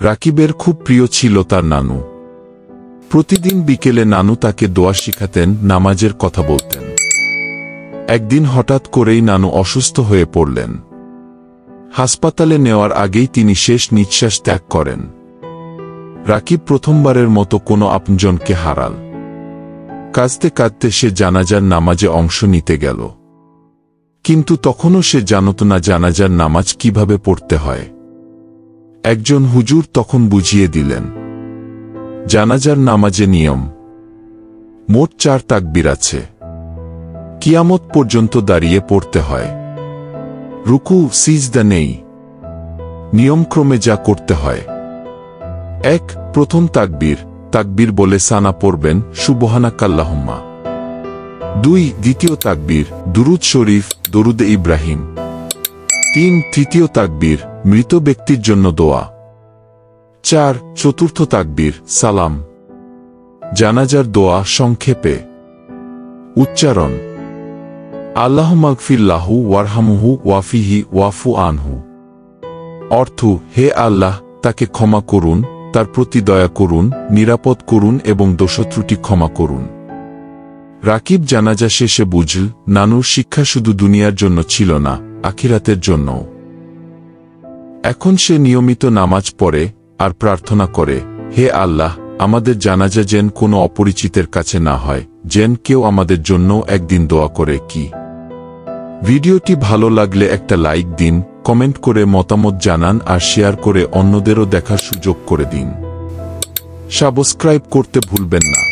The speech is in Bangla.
রাকিবের খুব প্রিয় ছিল তার নানু। প্রতিদিন বিকেলে নানু তাকে দোয়া শিখাতেন, নামাজের কথা বলতেন। একদিন হঠাৎ করেই নানু অসুস্থ হয়ে পড়লেন। হাসপাতালে নেওয়ার আগেই তিনি শেষ নিঃশ্বাস ত্যাগ করেন। রাকিব প্রথমবারের মতো কোনো আপনজনকে হারাল। কাঁদতে কাঁদতে সে জানাজার নামাজে অংশ নিতে গেল। কিন্তু তখনও সে জানত না জানাজার নামাজ কিভাবে পড়তে হয়। একজন হুজুর তখন বুঝিয়ে দিলেন, জানাজার নামাজে নিয়ম। মোট 4 তাকবীর আছে। কিয়ামত পর্যন্ত দাঁড়িয়ে পড়তে হয়। রুকু সিজদা নেই। নিয়মক্রমে যা করতে হয়: 1. প্রথম তাকবীর, তাকবীর বলে সানা পড়বেন, সুবহানাকাল্লাহুম্মা। 2. দ্বিতীয় তাকবীর, দুরুদ শরীফ, দরুদে ইব্রাহিম। 3. তৃতীয় তাকবীর, মৃত ব্যক্তির জন্য দোয়া। 4. চতুর্থ তাকবীর, সালাম। জানাজার দোয়া সংক্ষেপে। উচ্চারণ: আল্লাহুম্মাগফির লাহু ওয়ারহামহু ওয়াফিহি ওয়াফু আনহু। অর্থ: হে আল্লাহ, তাকে ক্ষমা করুন, তার প্রতি দয়া করুন, নিরাপদ করুন এবং দোষত্রুটি ক্ষমা করুন। রাকিব জানাজা শেষে বুঝল, নানুর শিক্ষা শুধু দুনিয়ার জন্য ছিল না, আখিরাতের জন্যও। এখন সে নিয়মিত নামাজ পড়ে আর প্রার্থনা করে, হে আল্লাহ, আমাদের জানাজা যেন কোনো অপরিচিতের কাছে না হয়, যেন কেউ আমাদের জন্য একদিন দোয়া করে। কি ভিডিওটি ভালো লাগলে একটা লাইক দিন, কমেন্ট করে মতামত জানান আর শেয়ার করে অন্যদেরও দেখার সুযোগ করে দিন। সাবস্ক্রাইব করতে ভুলবেন না।